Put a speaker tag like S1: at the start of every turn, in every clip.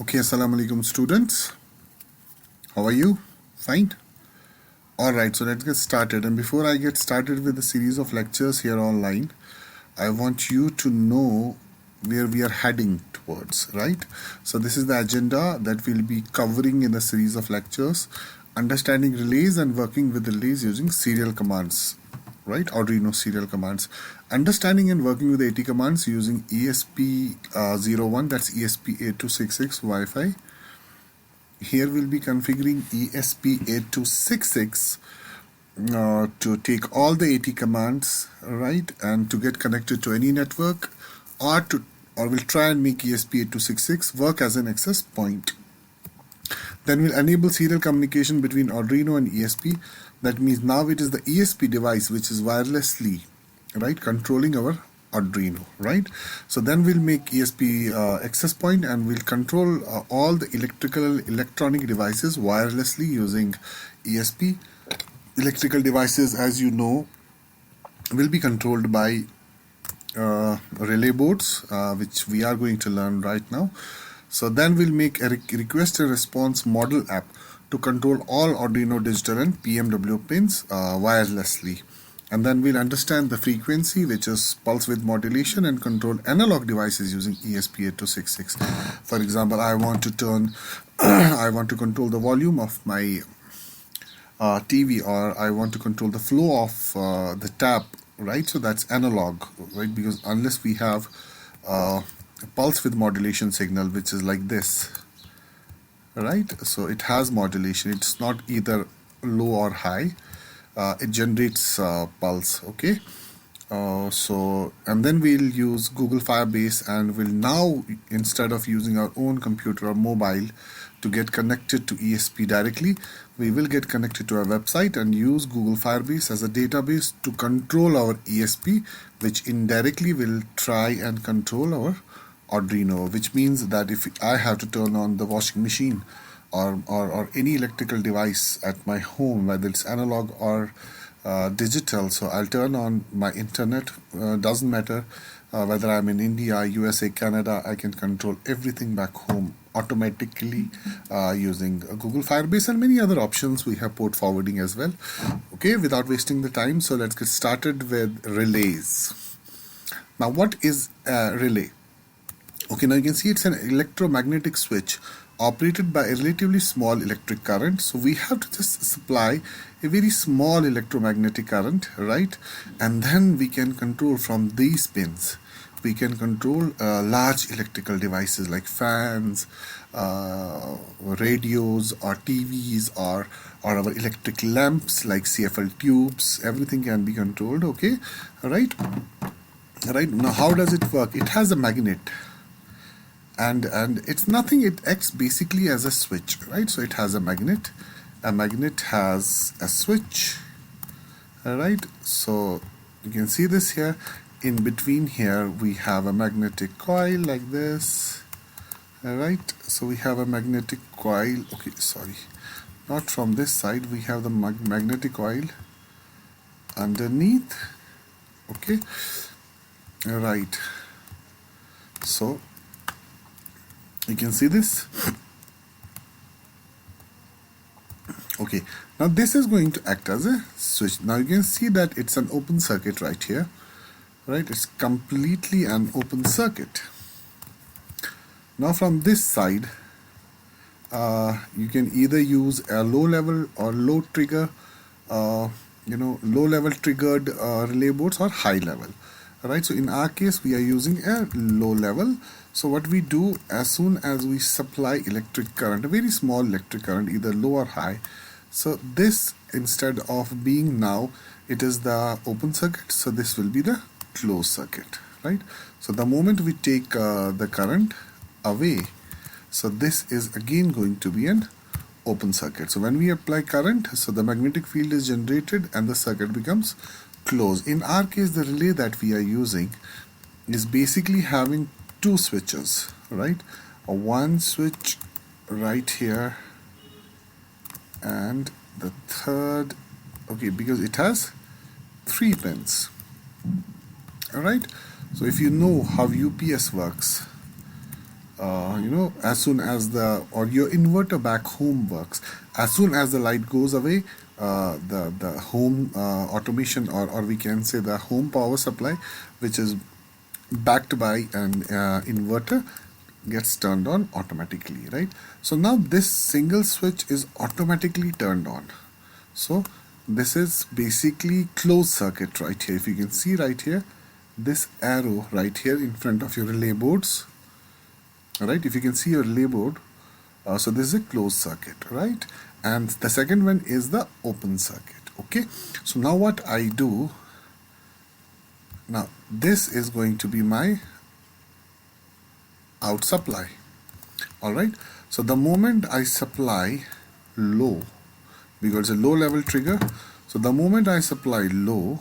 S1: Okay, assalamu alaikum students. How are you? Fine? Alright, so let's get started. And before I get started with the series of lectures here online, I want you to know where we are heading towards, right? So this is the agenda that we'll be covering in the series of lectures: understanding relays and working with relays using serial commands, right? Arduino serial commands. Understanding and working with AT commands using ESP01, that's ESP8266 Wi-Fi. Here we'll be configuring ESP8266 to take all the AT commands, right, and to get connected to any network, or we'll try and make ESP8266 work as an access point. Then we'll enable serial communication between Arduino and ESP. That means now it is the ESP device which is wirelessly, right, controlling our Arduino, right? So then we'll make ESP access point, and we'll control all the electronic devices wirelessly using ESP. Electrical devices, as you know, will be controlled by relay boards, which we are going to learn right now. So then we'll make a request and response model app to control all Arduino digital and PMW pins wirelessly. And then we'll understand the frequency, which is pulse width modulation, and control analog devices using ESP8266. For example, I want to control the volume of my TV, or I want to control the flow of the tap, right? So that's analog, right? Because unless we have a pulse width modulation signal, which is like this, right? So it has modulation. It's not either low or high. It generates pulse, okay? And then we'll use Google Firebase, and we'll now, instead of using our own computer or mobile to get connected to ESP directly, we will get connected to our website and use Google Firebase as a database to control our ESP, which indirectly will try and control our Arduino, which means that if I have to turn on the washing machine or any electrical device at my home, whether it's analog or digital, so I'll turn on my internet, doesn't matter whether I'm in India, USA, Canada, I can control everything back home automatically using Google Firebase and many other options. We have port forwarding as well. Okay, without wasting the time, so let's get started with relays. Now, what is a relay? Okay, now you can see it's an electromagnetic switch operated by a relatively small electric current. So we have to just supply a very small electromagnetic current, right? And then we can control from these pins. We can control large electrical devices like fans, radios, or TVs, or our electric lamps like CFL tubes. Everything can be controlled, okay? Right? Right, now how does it work? It has a magnet. And it's nothing, it acts basically as a switch, right? So it has a magnet has a switch, all right? So you can see this here. In between here we have a magnetic coil like this, all right? So we have a magnetic coil, okay, sorry, not from this side. We have the magnetic coil underneath, okay, all right? So you can see this. Okay, now this is going to act as a switch. Now you can see that it's an open circuit right here, right? It's completely an open circuit. Now from this side, you can either use a low level or low trigger, low level triggered relay boards, or high level. Right, so in our case we are using a low level. So what we do, as soon as we supply electric current, a very small electric current, either low or high, so this, instead of being, now it is the open circuit, so this will be the closed circuit, right? So the moment we take the current away, so this is again going to be an open circuit. So when we apply current, so the magnetic field is generated and the circuit becomes closed. In our case, the relay that we are using is basically having two switches, right? One switch right here, and the third, okay, because it has 3 pins, all right? So if you know how UPS works, as soon as or your inverter back home works, as soon as the light goes away, the home automation, or we can say the home power supply, which is backed by an inverter, gets turned on automatically, right? So now this single switch is automatically turned on. So this is basically closed circuit right here. If you can see right here, this arrow right here in front of your relay boards, right? If you can see your relay board, so this is a closed circuit, right? And the second one is the open circuit. Okay, so now what I do, now this is going to be my out supply. All right, so the moment I supply low, because it's a low level trigger, so the moment I supply low,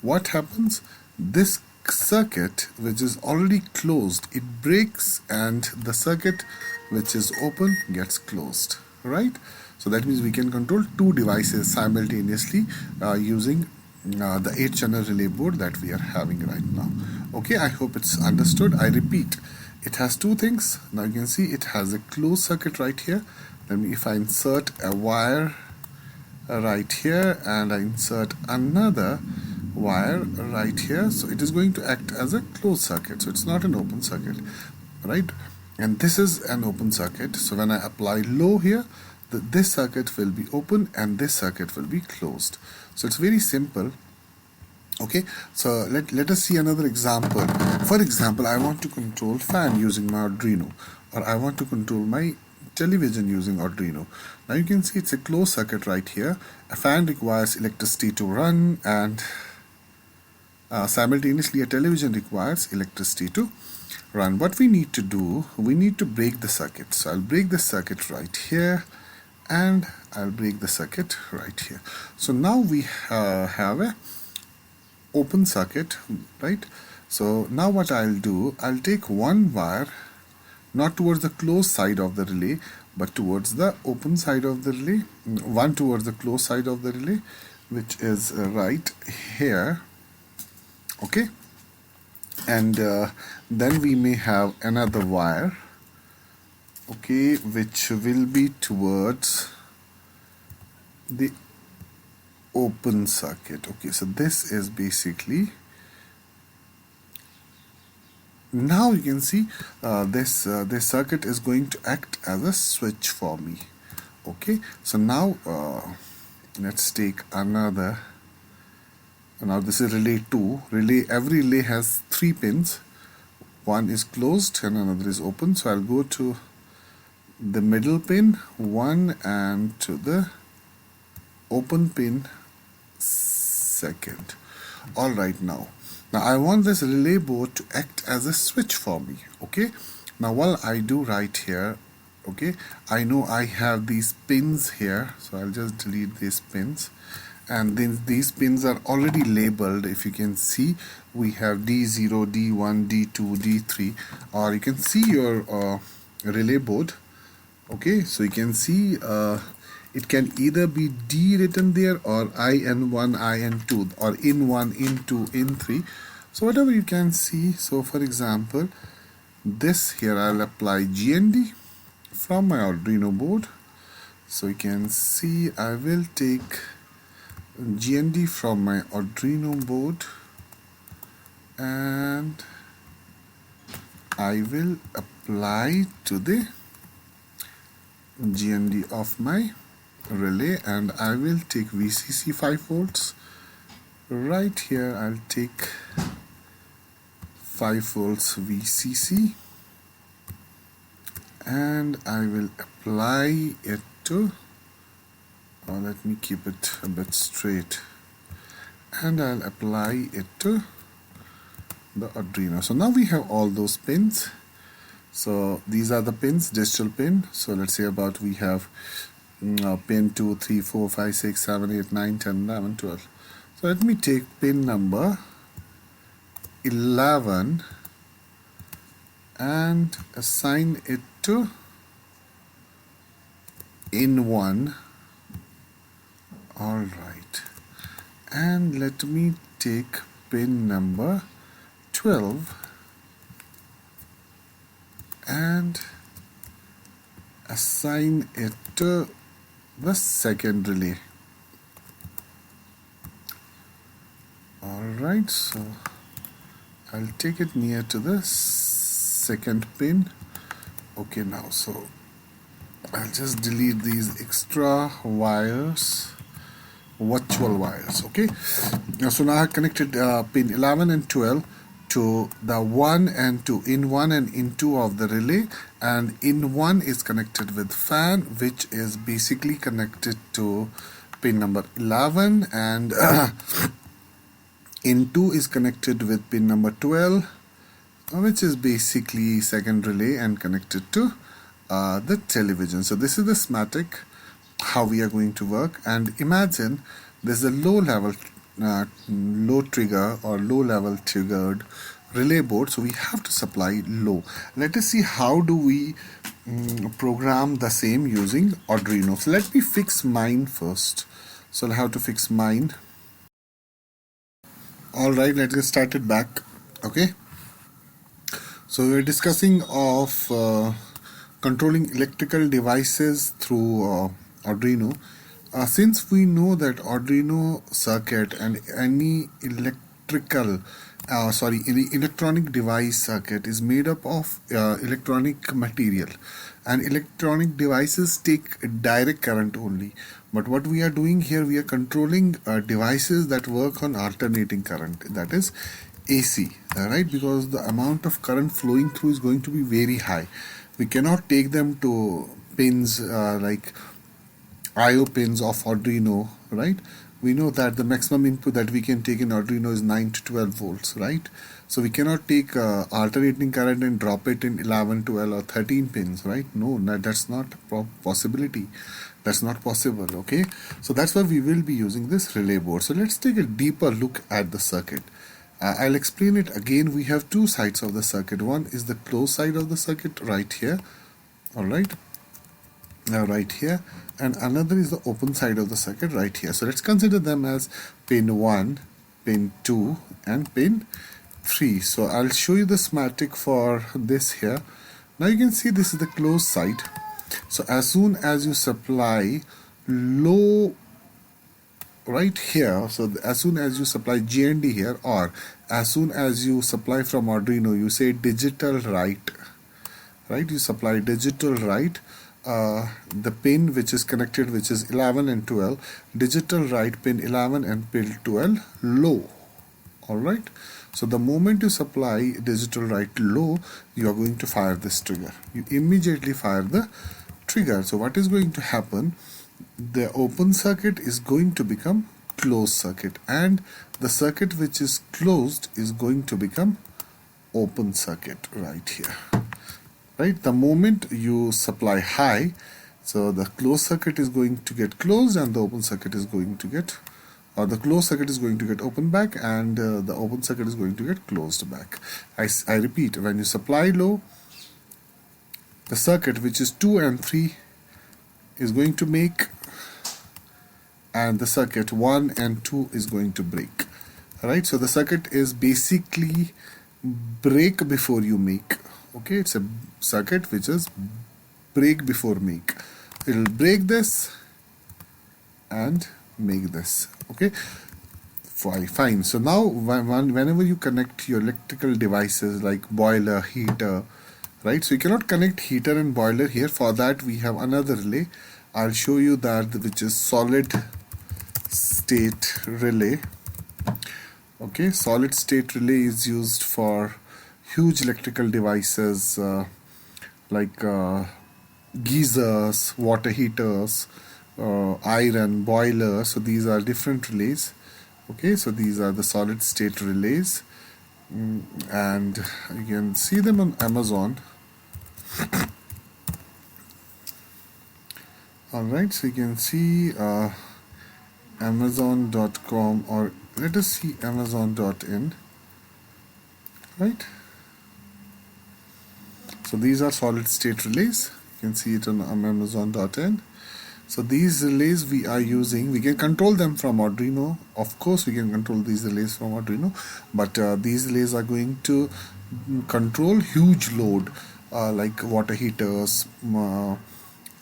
S1: what happens? This circuit, which is already closed, it breaks, and the circuit which is open gets closed, right? So that means we can control two devices simultaneously using the 8-channel relay board that we are having right now. Okay, I hope it's understood. I repeat, it has two things. Now you can see it has a closed circuit right here. Then if I insert a wire right here and I insert another wire right here, so it is going to act as a closed circuit, so it's not an open circuit, right? And this is an open circuit, so when I apply low here, this circuit will be open and this circuit will be closed. So it's very simple. Okay, so let us see another example. For example, I want to control fan using my Arduino, or I want to control my television using Arduino. Now you can see it's a closed circuit right here. A fan requires electricity to run, and simultaneously a television requires electricity to run. What we need to do, we need to break the circuit. So I'll break the circuit right here, and I'll break the circuit right here. So now we have a open circuit, right? So now what I'll do, I'll take one wire, not towards the closed side of the relay, but towards the open side of the relay, one towards the closed side of the relay, which is right here. Okay, and then we may have another wire, okay, which will be towards the open circuit. Okay, so this is basically, now you can see this circuit is going to act as a switch for me. Okay, so now let's take another. Now this is relay 2. Every relay has 3 pins. One is closed and another is open. So I'll go to the middle pin 1 and to the open pin 2nd. All right, now I want this relay board to act as a switch for me. Okay, now what I do right here, okay, I know I have these pins here, so I'll just delete these pins, and then these pins are already labeled. If you can see, we have D0, D1, D2, D3, or you can see your relay board. Okay, so you can see it can either be D written there, or IN1, IN2, or IN1, IN2, IN3. So whatever you can see. So for example, this here I'll apply GND from my Arduino board. So you can see I will take GND from my Arduino board and I will apply to the GND of my relay, and I will take VCC 5 volts. Right here I'll take 5 volts VCC and I will apply it to, let me keep it a bit straight, and I'll apply it to the Arduino. So now we have all those pins. So these are the pins, digital pin. So let's say about we have pin 2, 3, 4, 5, 6, 7, 8, 9, 10, 11, 12. So let me take pin number 11 and assign it to in1. All right, and let me take pin number 12 and assign it to the second relay. Alright, so I'll take it near to the second pin. Okay, now so I'll just delete these extra wires, virtual wires. Okay, so now I connected pin 11 and 12 to the 1 and 2, in 1 and in 2 of the relay, and in 1 is connected with fan, which is basically connected to pin number 11, and in 2 is connected with pin number 12, which is basically second relay and connected to the television. So this is the schematic how we are going to work. And imagine there's a low trigger or low level triggered relay board, so we have to supply low. Let us see how do we program the same using Arduino. So let me fix mine first. So I'll have to fix mine. Alright, let's get started back. Okay, so we're discussing of controlling electrical devices through Arduino. Since we know that Arduino circuit and any any electronic device circuit is made up of electronic material, and electronic devices take direct current only. But what we are doing here, we are controlling devices that work on alternating current, that is AC, right? Because the amount of current flowing through is going to be very high. We cannot take them to pins like IO pins of Arduino, right? We know that the maximum input that we can take in Arduino is 9 to 12 volts, right? So we cannot take alternating current and drop it in 11, 12 or 13 pins, right? No, that's not a possibility. That's not possible, okay? So that's why we will be using this relay board. So let's take a deeper look at the circuit. I'll explain it again. We have two sides of the circuit. One is the closed side of the circuit right here, alright? Now right here, and another is the open side of the circuit right here. So let's consider them as pin 1, pin 2 and pin 3. So I'll show you the schematic for this here. Now you can see this is the closed side. So as soon as you supply low right here, so as soon as you supply GND here, or as soon as you supply from Arduino, you say digital write, right? You supply digital write, the pin which is connected, which is 11 and 12, digital write pin 11 and pin 12 low. Alright, so the moment you supply digital write low, you are going to fire this trigger. You immediately fire the trigger. So what is going to happen? The open circuit is going to become closed circuit, and the circuit which is closed is going to become open circuit right here. Right, the moment you supply high, so the closed circuit is going to get closed and the open circuit is going to get, or the closed circuit is going to get open back, and the open circuit is going to get closed back. I repeat, when you supply low, the circuit which is 2 and 3 is going to make, and the circuit 1 and 2 is going to break. Alright, so the circuit is basically break before you make. Okay, it's a circuit which is break before make. It will break this and make this. Okay, fine. So now whenever you connect your electrical devices like boiler, heater, right? So you cannot connect heater and boiler here. For that we have another relay. I'll show you that, which is solid state relay. Okay, solid state relay is used for huge electrical devices like geysers, water heaters, iron, boilers. So these are different relays. Okay, so these are the solid state relays, and you can see them on Amazon. Alright, so you can see Amazon.com, or let us see Amazon.in. Right, so these are solid state relays. You can see it on Amazon.in. So these relays we are using, we can control them from Arduino. Of course we can control these relays from Arduino, but these relays are going to control huge load. like water heaters,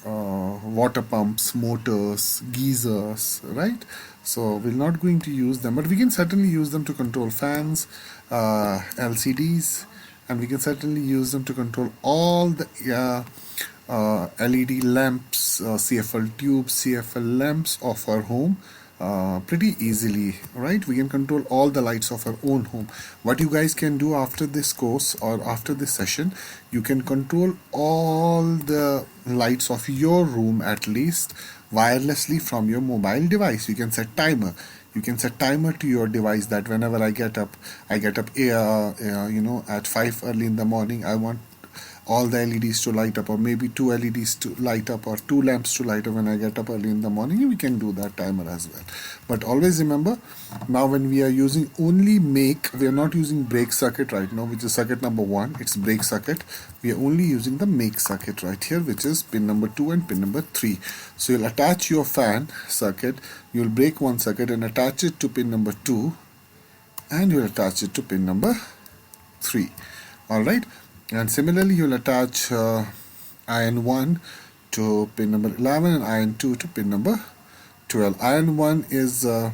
S1: water pumps, motors, geysers, right? So we're not going to use them, but we can certainly use them to control fans, LCDs, and we can certainly use them to control all the LED lamps, CFL tubes, CFL lamps of our home pretty easily, right? We can control all the lights of our own home. What you guys can do after this course or after this session, you can control all the lights of your room at least wirelessly from your mobile device. You can set timer. You can set timer to your device that whenever I get up at 5 early in the morning. I want all the LEDs to light up, or maybe two LEDs to light up, or two lamps to light up when I get up early in the morning. We can do that timer as well. But always remember, now when we are using only make, we are not using brake circuit right now, which is circuit number 1. It's brake circuit. We are only using the make circuit right here, which is pin number 2 and pin number 3. So you'll attach your fan circuit, you'll break one circuit and attach it to pin number 2, and you'll attach it to pin number 3. Alright, and similarly you'll attach iron 1 to pin number 11 and iron 2 to pin number 12. Iron 1 is the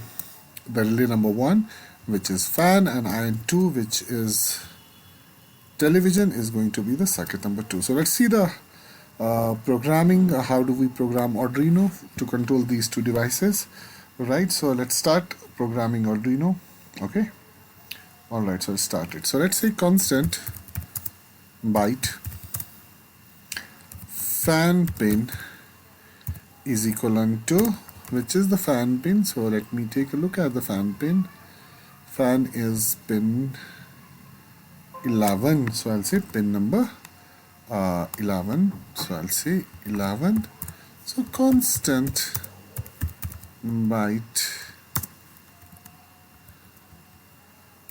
S1: relay number 1, which is fan, and iron 2, which is television, is going to be the circuit number 2. So let's see the programming. How do we program Arduino to control these two devices? Right, so let's start programming Arduino. Okay, alright, so let's start it. So let's say constant byte fan pin is equivalent to, which is the fan pin. So let me take a look at the fan pin. Fan is pin 11, so I'll say pin number 11. So I'll say 11. So constant byte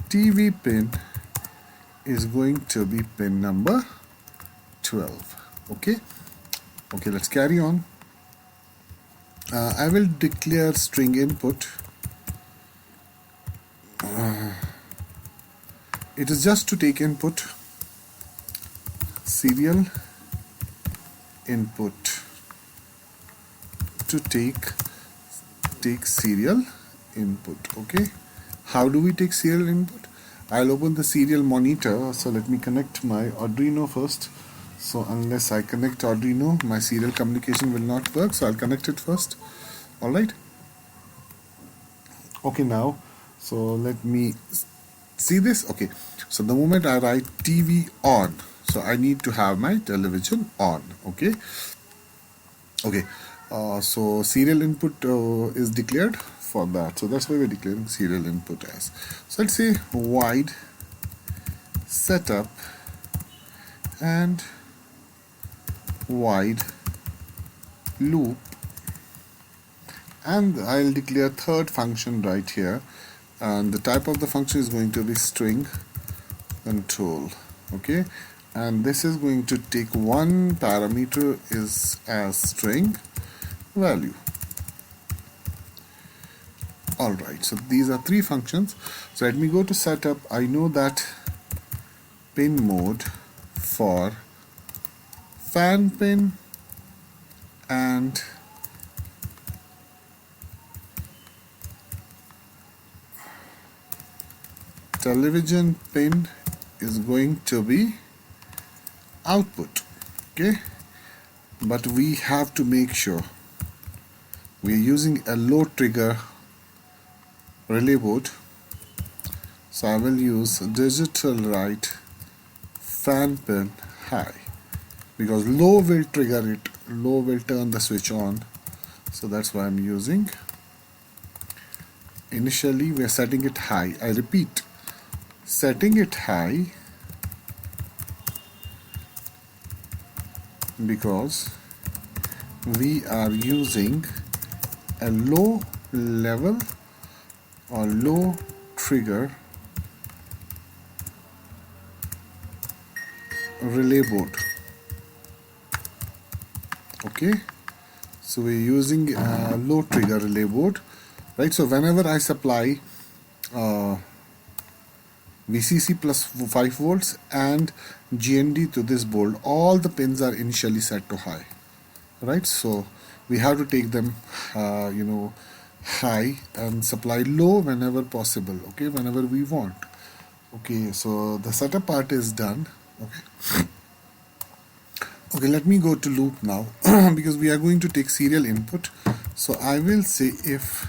S1: TV pin is going to be pin number 12. Okay, let's carry on. I will declare string input. It is just to take input. Serial input to take serial input. Okay, how do we take serial input? I'll open the serial monitor. So let me connect my Arduino first. So unless I connect Arduino, my serial communication will not work. So I'll connect it first. Alright. Okay, now, so let me see this. Okay, so the moment I write TV on, so I need to have my television on. Okay. So serial input is declared for that. So that's why we're declaring serial input as. So let's say void setup and void loop, and I'll declare third function right here, and the type of the function is going to be string control. Okay, and this is going to take one parameter is as string value. Alright, so these are three functions. So let me go to setup. I know that pin mode for fan pin and television pin is going to be output. Okay, but we have to make sure we are using a low trigger relay board. So I will use digital write fan pin high, because low will trigger it, low will turn the switch on. So that's why I'm using. Initially we are setting it high. I repeat, setting it high because we are using a low level or low trigger relay board. Okay, so we're using a low trigger relay board, right? So whenever I supply VCC plus 5 volts and GND to this board. All the pins are initially set to high, right? So we have to take them high and supply low whenever possible, okay, whenever we want. Okay, so the setup part is done. Okay, let me go to loop now because we are going to take serial input. So I will say if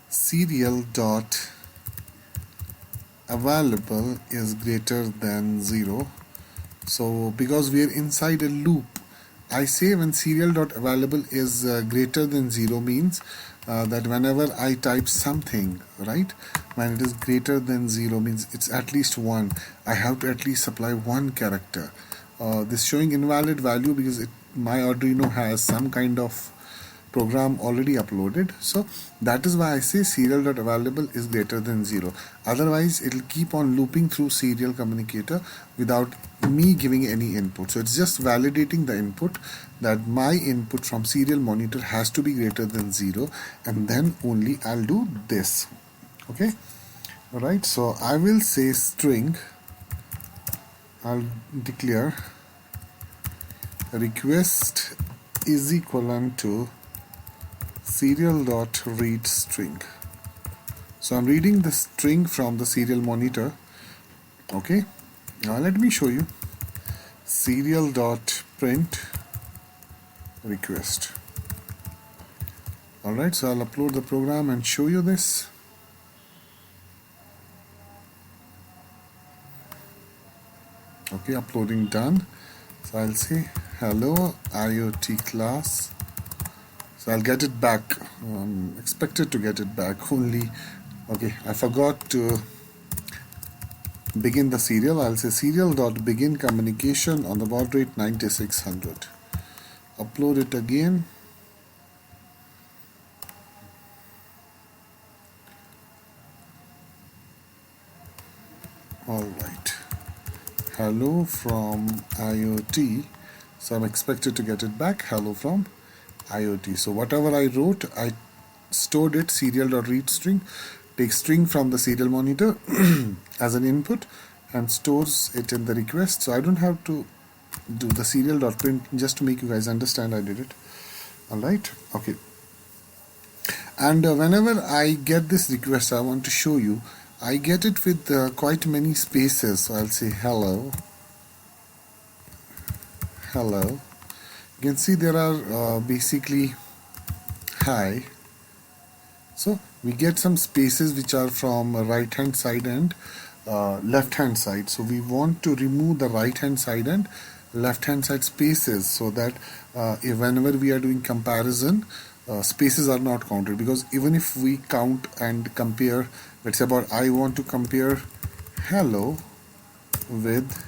S1: serial dot available is greater than 0. So because we are inside a loop, I say when serial dot available is greater than 0 means that whenever I type something, right, when it is greater than 0 means it's at least 1. I have to at least supply one character. This showing invalid value because my Arduino has some kind of program already uploaded, so that is why I say serial.available is greater than 0. Otherwise it will keep on looping through serial communicator without me giving any input. So it's just validating the input that my input from serial monitor has to be greater than 0, and then only I'll do this. Okay, alright, so I will say string, I'll declare request is equivalent to serial.read string. So I'm reading the string from the serial monitor. Okay, now let me show you serial.print request. Alright, so I'll upload the program and show you this. Okay, uploading done. So I'll say hello IoT class. So I'll get it back. Expected to get it back only. Okay, I forgot to begin the serial. I'll say serial.begin communication on the baud rate 9600. Upload it again. Alright. Hello from IoT. So I'm expected to get it back. Hello from IoT. So whatever I wrote, I stored it serial.read string, takes string from the serial monitor as an input and stores it in the request. So I don't have to do the serial.print, just to make you guys understand I did it. Alright, okay. And whenever I get this request, I want to show you, I get it with quite many spaces. So I'll say hello. You can see there are basically hi. So we get some spaces which are from right hand side and left hand side. So we want to remove the right hand side and left hand side spaces, so that if whenever we are doing comparison, spaces are not counted. Because even if we count and compare, let's say about I want to compare hello with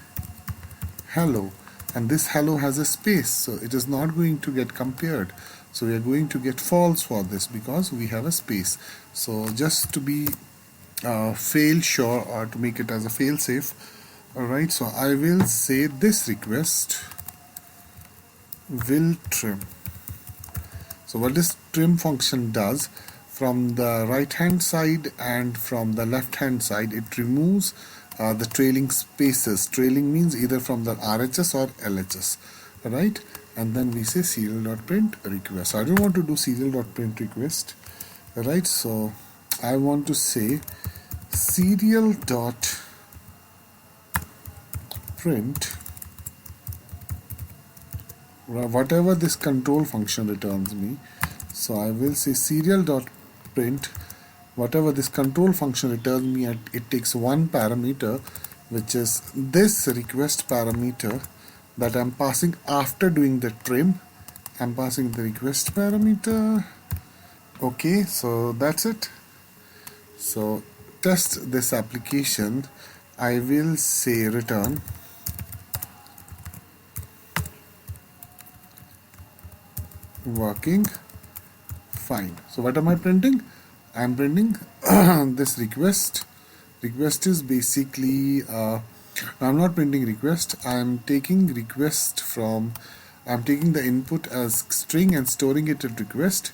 S1: hello, and this hello has a space, so it is not going to get compared. So we are going to get false for this because we have a space. So just to be fail sure, or to make it as a fail safe, alright, so I will say this request will trim. So what this trim function does, from the right hand side and from the left hand side, it removes the trailing spaces. Trailing means either from the RHS or LHS, right? And then we say serial.print request. So I don't want to do serial.print request, right? So I want to say serial.print whatever this control function returns me. So I will say serial.print whatever this control function returns me, and it takes one parameter, which is this request parameter that I'm passing after doing the trim. I'm passing the request parameter. Okay, so that's it. So test this application. I will say return working fine. So what am I printing? I'm printing this request. Request is basically I'm not printing request. I'm taking request from, I'm taking the input as string and storing it at request,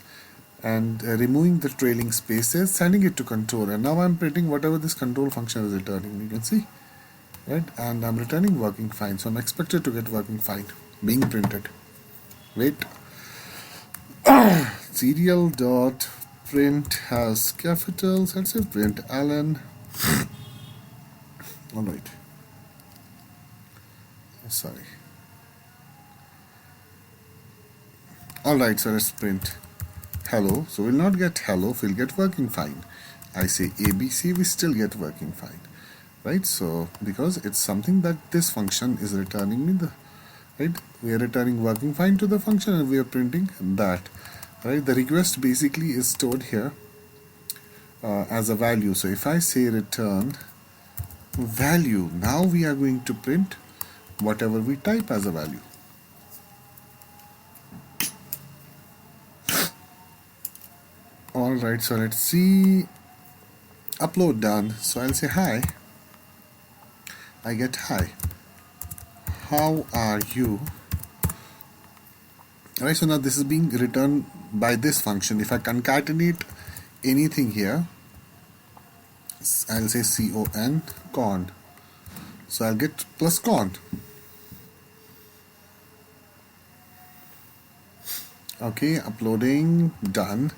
S1: and removing the trailing spaces, sending it to control, and now I'm printing whatever this control function is returning. You can see, right? And I'm returning working fine, so I'm expected to get working fine being printed. Wait. Serial dot print has capitals. Let's say print Allen. All right. Sorry. All right, so let's print hello. So we'll not get hello, we'll get working fine. I say ABC, we still get working fine, right? So because it's something that this function is returning me the, right? We are returning working fine to the function and we are printing that, right? The request basically is stored here as a value. So if I say return value, now we are going to print whatever we type as a value. Alright, so let's see. Upload done. So I'll say hi. I get hi. How are you? Alright, so now this is being returned by this function. If I concatenate anything here, I'll say con. So I'll get plus con. Okay, uploading done.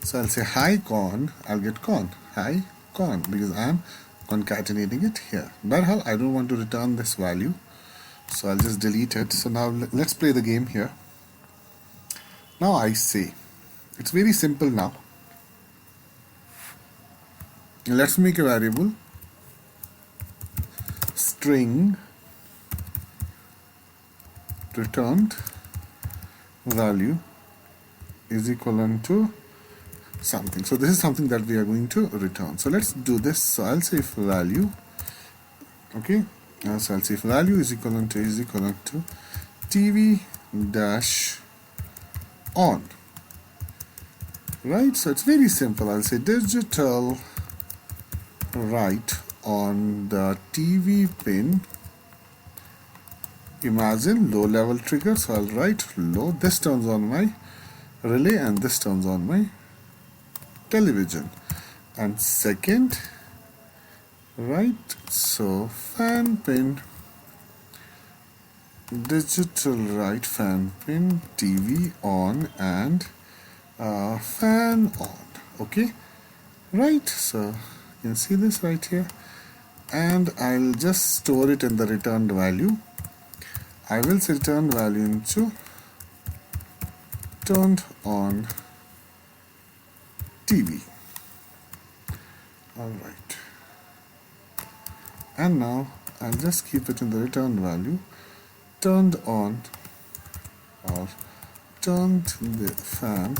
S1: So I'll say hi con, I'll get con, hi con, because I'm concatenating it here. But I don't want to return this value, so I'll just delete it. So now let's play the game here. Now I say, it's very simple now. Let's make a variable, string returned value is equivalent to something. So this is something that we are going to return. So let's do this. So I'll say if value, okay, so I'll say if value is equivalent to TV dash on, right? So it's very simple. I'll say digital write on the TV pin. Imagine low level trigger, so I'll write low. This turns on my relay and this turns on my television. And second, right, so fan pin digital write fan pin TV on and fan on. Okay, right, so you can see this right here, and I'll just store it in the returned value. I will return value into turned on TV. Alright. And now I'll just keep it in the return value. Turned on or turned the fan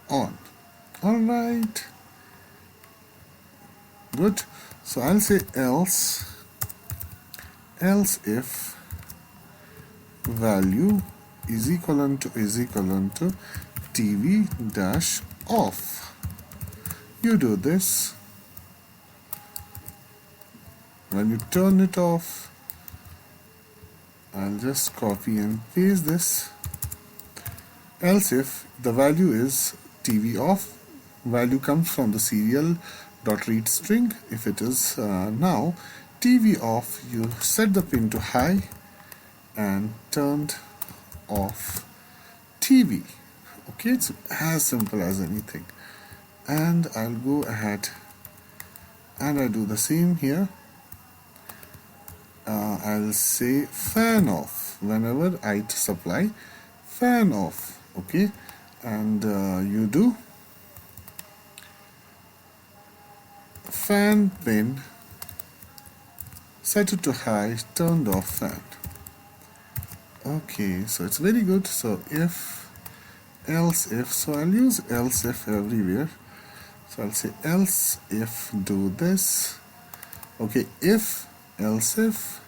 S1: on. Alright. Good. So I'll say else if value is equivalent to TV dash off. You do this. When you turn it off, I'll just copy and paste this. Else if the value is TV off, value comes from the serial dot read string. If it is now TV off, you set the pin to high and turned off TV. Okay, it's as simple as anything. And I'll go ahead and I do the same here. I'll say fan off whenever I supply fan off. Okay, and you do fan pin set it to high, turned off fan. Okay, so it's very good. So if else if, so I'll use else if everywhere. So I'll say else if do this. Okay, if else if,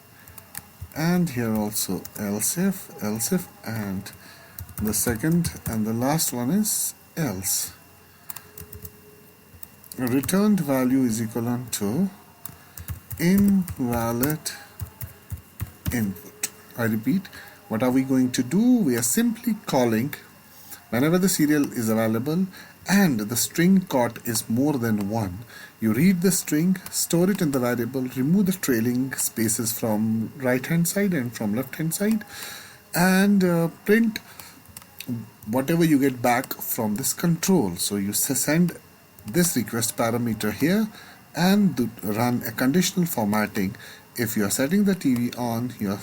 S1: and here also else if, and the second and the last one is else. Returned value is equivalent to invalid input. I repeat, what are we going to do? We are simply calling whenever the serial is available and the string caught is more than 1, you read the string, store it in the variable, remove the trailing spaces from right hand side and from left hand side, and print whatever you get back from this control. So you send this request parameter here and run a conditional formatting. If you are setting the TV on, you're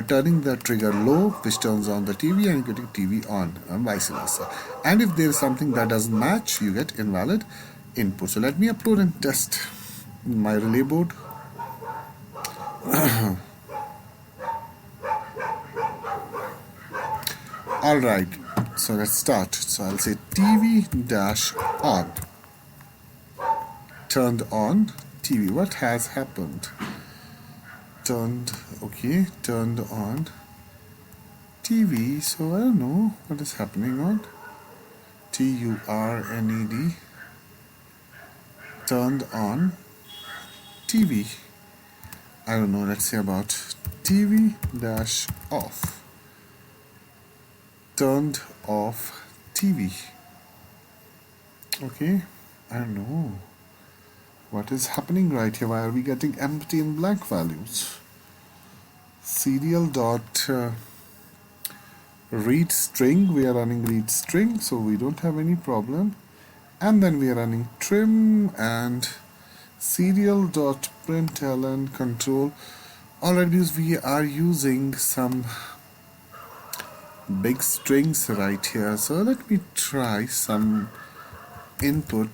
S1: turning the trigger low, which turns on the TV, and you're getting TV on, and vice versa. And if there is something that doesn't match, you get invalid input. So let me upload and test my relay board. Alright, so let's start. So I'll say TV dash on. Turned on TV. What has happened? Turned on TV. So I don't know what is happening on TURNED. Turned on TV. I don't know, let's say about TV dash off. Turned off TV. Okay, I don't know what is happening right here. Why are we getting empty and blank values? Serial dot read string, we are running read string, so we don't have any problem. And then we are running trim and serial dot println control. Alright, because we are using some big strings right here, so let me try some input.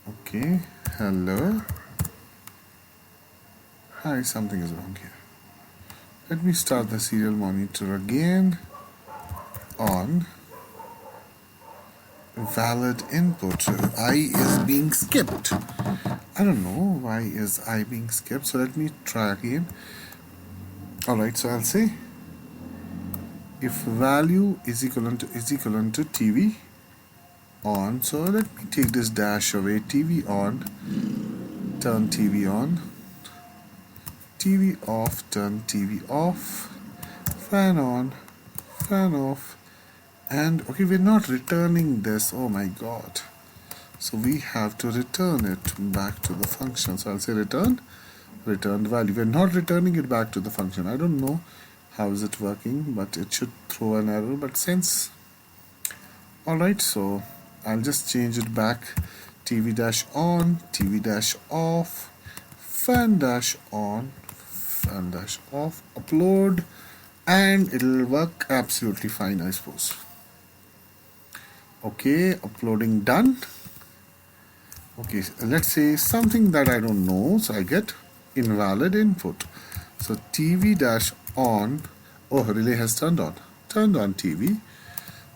S1: Okay, hello. Hi, something is wrong here. Let me start the serial monitor again. On valid input. I is being skipped. I don't know why is I being skipped, so let me try again. Alright, so I'll say if value is equivalent to TV on, so let me take this dash away. TV on, turn TV on, TV off, turn TV off, fan on, fan off, and okay, we're not returning this. Oh my god, so we have to return it back to the function. So I'll say return value. We're not returning it back to the function. I don't know how is it working, but it should throw an error, but since alright, so I'll just change it back. TV dash on, TV dash off, fan dash on, fan dash off, upload, and it'll work absolutely fine, I suppose. Okay, uploading done. Okay, let's say something that I don't know, so I get invalid input. So TV dash on, oh, relay has turned on TV.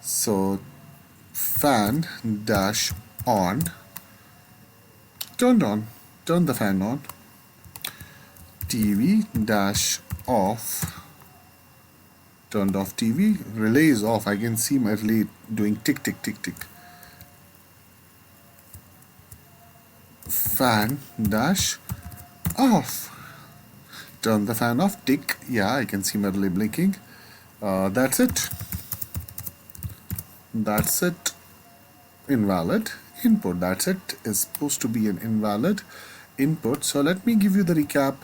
S1: So fan dash on, turned the fan on. TV dash off, turned off TV. Relay is off. I can see my relay doing tick tick tick tick. Fan dash off, turn the fan off, tick. Yeah, I can see my relay blinking. That's it. Invalid input. That's it. Is supposed to be an invalid input. So let me give you the recap.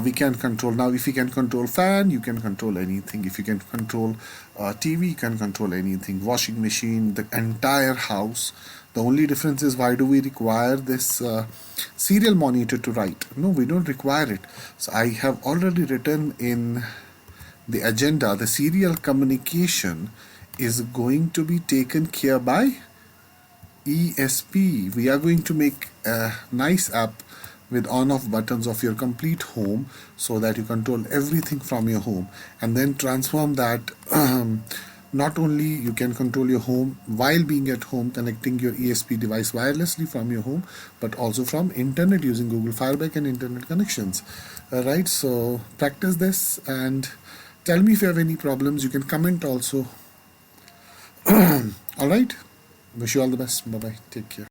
S1: We can control now. If you can control fan, you can control anything. If you can control TV, you can control anything. Washing machine, the entire house. The only difference is, why do we require this serial monitor to write? No, we don't require it. So I have already written in the agenda, the serial communication is going to be taken care by ESP. We are going to make a nice app with on-off buttons of your complete home, so that you control everything from your home, and then transform that. Not only you can control your home while being at home, connecting your ESP device wirelessly from your home, but also from internet using Google Fireback and internet connections. Alright, so practice this and tell me if you have any problems. You can comment also. Alright, wish you all the best. Bye bye, take care.